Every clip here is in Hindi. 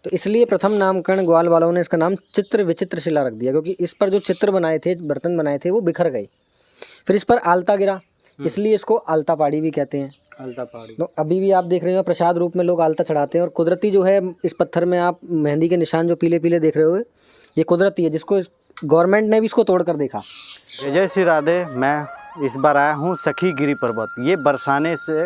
तो इसलिए प्रथम नामकरण ग्वाल वालों ने इसका नाम चित्र विचित्र शिला रख दिया, क्योंकि इस पर जो चित्र बनाए थे, बर्तन बनाए थे, वो बिखर गए। फिर इस पर आलता गिरा, इसलिए इसको आलता पहाड़ी भी कहते हैं। आलता पहाड़ी। तो अभी भी आप देख रहे हो प्रसाद रूप में लोग आलता चढ़ाते हैं। और कुदरती जो है इस पत्थर में आप मेहंदी के निशान जो पीले पीले देख रहे हो, ये कुदरती है, जिसको गवर्नमेंट ने भी इसको तोड़ कर देखा। जय श्री राधे। मैं इस बार आया हूँ सखीगिरी पर्वत। ये बरसाने से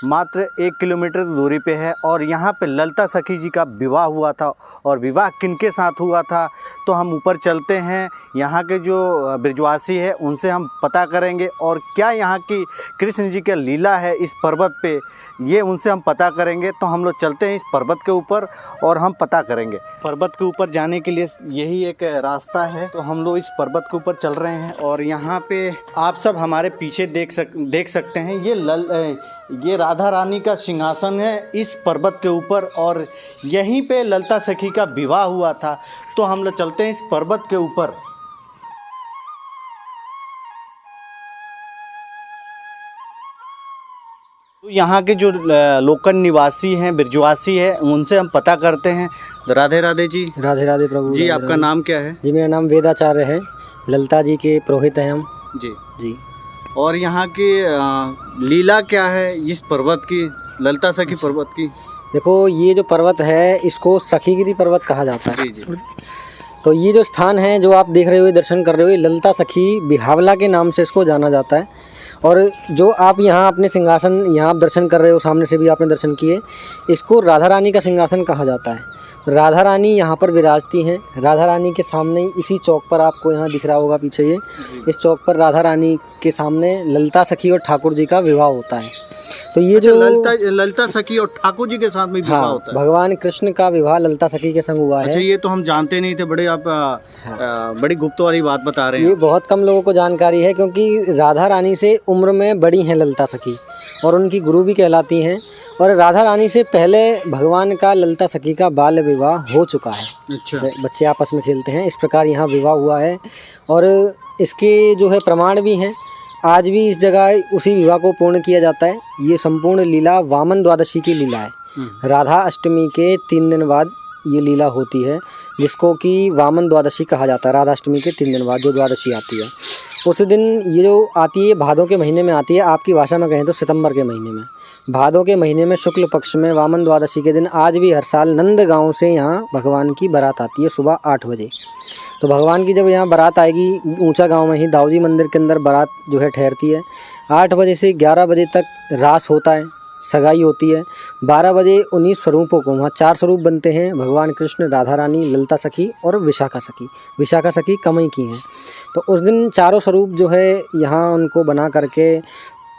मात्र 1 किलोमीटर दूरी पे है और यहाँ पे ललिता सखी जी का विवाह हुआ था। और विवाह किनके साथ हुआ था तो हम ऊपर चलते हैं, यहाँ के जो ब्रजवासी है उनसे हम पता करेंगे, और क्या यहाँ की कृष्ण जी का लीला है इस पर्वत पे, ये उनसे हम पता करेंगे। तो हम लोग चलते हैं इस पर्वत के ऊपर और हम पता करेंगे। पर्वत के ऊपर जाने के लिए यही एक रास्ता है, तो हम लोग इस पर्वत के ऊपर चल रहे हैं। और यहाँ पे आप सब हमारे पीछे देख सकते हैं, ये राधा रानी का सिंहासन है इस पर्वत के ऊपर, और यहीं पे ललिता सखी का विवाह हुआ था। तो हम लोग चलते हैं इस पर्वत के ऊपर। तो यहाँ के जो लोकल निवासी हैं, ब्रजवासी हैं, उनसे हम पता करते हैं। राधे राधे जी। राधे राधे प्रभु जी। आपका नाम क्या है? जी, मेरा नाम वेदाचार्य है, ललिता जी के पुरोहित हैं हम। जी जी। और यहाँ की लीला क्या है इस पर्वत की, ललिता सखी पर्वत की? देखो, ये जो पर्वत है इसको सखीगिरी पर्वत कहा जाता है। जी जी। तो ये जो स्थान है जो आप देख रहे हो, दर्शन कर रहे हो, ललिता सखी बिहावला के नाम से इसको जाना जाता है। और जो आप यहाँ अपने सिंहासन यहाँ आप दर्शन कर रहे हो, सामने से भी आपने दर्शन किए, इसको राधा रानी का सिंहासन कहा जाता है। राधा रानी यहाँ पर विराजती हैं। राधा रानी के सामने इसी चौक पर आपको यहाँ दिख रहा होगा पीछे, ये इस चौक पर राधा रानी के सामने ललिता सखी और ठाकुर जी का विवाह होता है। तो ये जो ललिता सखी और ठाकुर जी के साथ में विवाह होता है। भगवान कृष्ण का विवाह ललिता सखी के संग हुआ है। अच्छा, ये तो हम जानते नहीं थे। बड़े आप बड़ी गुप्त वाली बात बता रहे हैं। ये बहुत कम लोगों को जानकारी है, क्योंकि राधा रानी से उम्र में बड़ी हैं ललिता सखी और उनकी गुरु भी कहलाती हैं। और राधा रानी से पहले भगवान का ललिता सखी का बाल्य विवाह हो चुका है। अच्छा। बच्चे आपस में खेलते हैं, इस प्रकार यहाँ विवाह हुआ है। और इसके जो है प्रमाण भी हैं। आज भी इस जगह उसी विवाह को पूर्ण किया जाता है। ये संपूर्ण लीला वामन द्वादशी की लीला है। राधा अष्टमी के 3 दिन बाद ये लीला होती है, जिसको कि वामन द्वादशी कहा जाता है। राधा अष्टमी के 3 दिन बाद जो द्वादशी आती है, उस दिन ये जो आती है भादों के महीने में आती है। आपकी भाषा में कहें तो सितंबर के महीने में, भादों के महीने में शुक्ल पक्ष में वामन द्वादशी के दिन आज भी हर साल नंदगांव से यहाँ भगवान की बारात आती है सुबह 8 बजे। तो भगवान की जब यहाँ बारात आएगी, ऊंचा गांव में ही दाऊजी मंदिर के अंदर बारात जो है ठहरती है। 8 बजे से 11 बजे तक रास होता है, सगाई होती है। 12 बजे 19 स्वरूपों को, वहाँ 4 स्वरूप बनते हैं, भगवान कृष्ण, राधा रानी, ललिता सखी और विशाखा सखी। विशाखा सखी कमई की हैं। तो उस दिन चारों स्वरूप जो है यहाँ उनको बना करके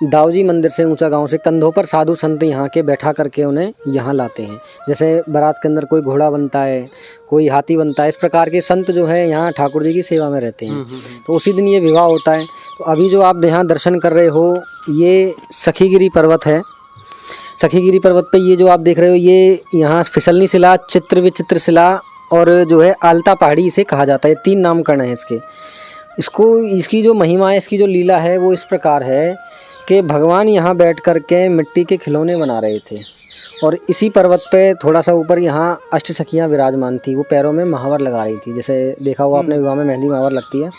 दाऊजी मंदिर से, ऊंचा गांव से कंधों पर साधु संत यहाँ के बैठा करके उन्हें यहाँ लाते हैं। जैसे बारात के अंदर कोई घोड़ा बनता है, कोई हाथी बनता है, इस प्रकार के संत जो है यहाँ ठाकुर जी की सेवा में रहते हैं। तो उसी दिन ये विवाह होता है। तो अभी जो आप यहाँ दर्शन कर रहे हो, ये सखीगिरी पर्वत है। सखीगिरी पर्वत पे ये जो आप देख रहे हो, ये यहाँ फिसलनी शिला, चित्र विचित्र शिला और जो है आलता पहाड़ी इसे कहा जाता है। 3 नामकरण है इसके। इसकी जो महिमा है, इसकी जो लीला है, वो इस प्रकार है कि भगवान यहाँ बैठ कर के मिट्टी के खिलौने बना रहे थे। और इसी पर्वत पे थोड़ा सा ऊपर यहाँ अष्ट सखियाँ विराजमान थी। वो पैरों में महावर लगा रही थी। जैसे देखा हुआ आपने विवाह में मेहंदी महावर लगती है,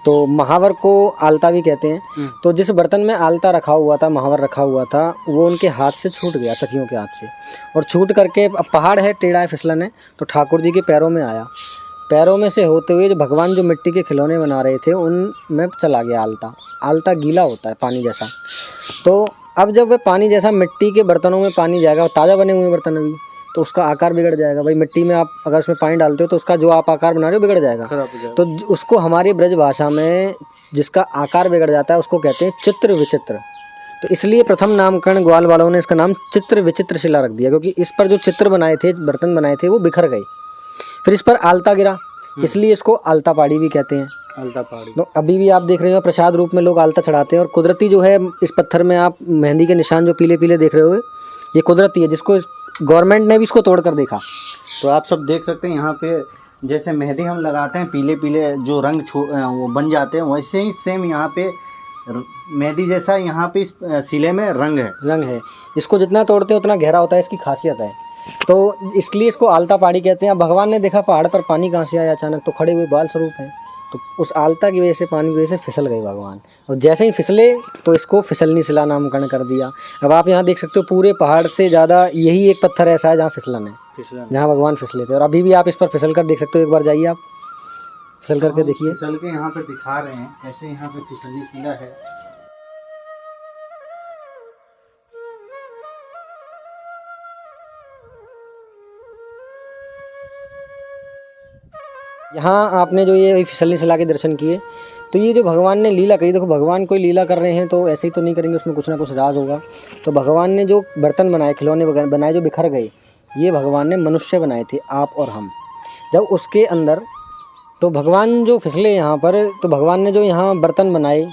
तो महावर को आलता भी कहते हैं। तो जिस बर्तन में आलता रखा हुआ था, महावर रखा हुआ था, वो उनके हाथ से छूट गया, सखियों के हाथ से। और छूट करके, अब पहाड़ है, टेढ़ा है, फिसलन है, तो ठाकुर जी के पैरों में आया। पैरों में से होते हुए जो भगवान जो मिट्टी के खिलौने बना रहे थे, उनमें चला गया आलता। आलता गीला होता है, पानी जैसा। तो अब जब वह पानी जैसा मिट्टी के बर्तनों में पानी जाएगा, ताज़ा बने हुए बर्तन अभी, तो उसका आकार बिगड़ जाएगा। भाई मिट्टी में आप अगर उसमें पानी डालते हो तो उसका जो आप आकार बना रहे हो बिगड़ जाएगा। तो उसको हमारी ब्रज भाषा में जिसका आकार बिगड़ जाता है उसको कहते हैं चित्र विचित्र। तो इसलिए प्रथम नामकरण ग्वाल वालों ने इसका नाम चित्र विचित्र शिला रख दिया, क्योंकि इस पर जो चित्र बनाए थे, बर्तन बनाए थे, वो बिखर गए। फिर इस पर आलता गिरा, इसलिए इसको आलता पहाड़ी भी कहते हैं। आलता पहाड़ी। तो अभी भी आप देख रहे हो प्रसाद रूप में लोग आलता चढ़ाते हैं। और कुदरती जो है इस पत्थर में आप मेहंदी के निशान जो पीले पीले देख रहे हो, ये कुदरती है, जिसको गवर्नमेंट ने भी इसको तोड़ कर देखा। तो आप सब देख सकते हैं यहाँ पे जैसे मेहंदी हम लगाते हैं, पीले पीले जो रंग वो बन जाते हैं, वैसे ही सेम यहाँ पे मेहंदी जैसा यहाँ पे इस शिले में रंग है। इसको जितना तोड़ते हैं उतना गहरा होता है, इसकी खासियत है। तो इसलिए इसको आलता पहाड़ी कहते हैं। अब भगवान ने देखा पहाड़ पर पानी कहाँ से आया अचानक, तो खड़े हुए बाल स्वरूप हैं, तो उस आलता की वजह से, पानी की वजह से फिसल गए भगवान। और जैसे ही फिसले तो इसको फिसलनी शिला नामकरण कर दिया। अब आप यहाँ देख सकते हो पूरे पहाड़ से ज़्यादा यही एक पत्थर ऐसा है जहाँ फिसलन है, जहाँ भगवान फिसले थे। और अभी भी आप इस पर फिसल कर देख सकते हो, एक बार जाइए आप फिसल करके देखिए। फिसल के यहाँ पे दिखा रहे हैं कैसे यहाँ पे फिसलनी शिला है। यहाँ आपने जो ये फिसलनी शिला के दर्शन किए, तो ये जो भगवान ने लीला करी, देखो भगवान कोई लीला कर रहे हैं तो ऐसे ही तो नहीं करेंगे, उसमें कुछ ना कुछ राज होगा। तो भगवान ने जो बर्तन बनाए, खिलौने बनाए जो बिखर गए, ये भगवान ने मनुष्य बनाए थे, आप और हम। जब उसके अंदर तो भगवान जो फिसले यहाँ पर, तो भगवान ने जो यहाँ बर्तन बनाए,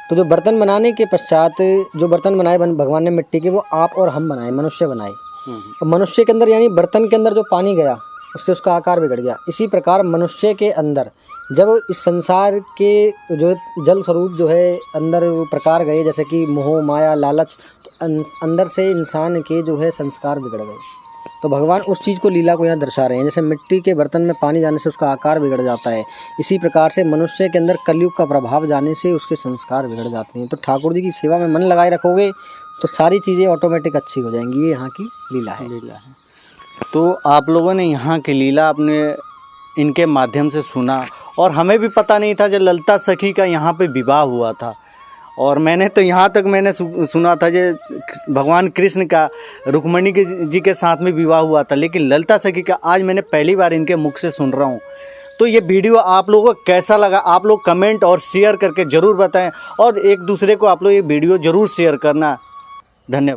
तो जो बर्तन बनाने के पश्चात जो बर्तन बनाए भगवान ने मिट्टी के, वो आप और हम बनाए, मनुष्य बनाए। और मनुष्य के अंदर यानी बर्तन के अंदर जो पानी गया उससे उसका आकार बिगड़ गया। इसी प्रकार मनुष्य के अंदर जब इस संसार के जो जल स्वरूप जो है अंदर वो प्रकार गए, जैसे कि मोह माया लालच, तो अंदर से इंसान के जो है संस्कार बिगड़ गए। तो भगवान उस चीज़ को, लीला को यहाँ दर्शा रहे हैं। जैसे मिट्टी के बर्तन में पानी जाने से उसका आकार बिगड़ जाता है, इसी प्रकार से मनुष्य के अंदर कलयुग का प्रभाव जाने से उसके संस्कार बिगड़ जाते हैं। तो ठाकुर जी की सेवा में मन लगाए रखोगे तो सारी चीज़ें ऑटोमेटिक अच्छी हो जाएंगी। ये यहाँ की लीला है। तो आप लोगों ने यहाँ की लीला अपने इनके माध्यम से सुना, और हमें भी पता नहीं था जब ललिता सखी का यहाँ पे विवाह हुआ था। और मैंने तो यहाँ तक मैंने सुना था जो भगवान कृष्ण का रुक्मणी जी के साथ में विवाह हुआ था, लेकिन ललिता सखी का आज मैंने पहली बार इनके मुख से सुन रहा हूँ। तो ये वीडियो आप लोगों को कैसा लगा, आप लोग कमेंट और शेयर करके ज़रूर बताएं, और एक दूसरे को आप लोग ये वीडियो ज़रूर शेयर करना। धन्यवाद।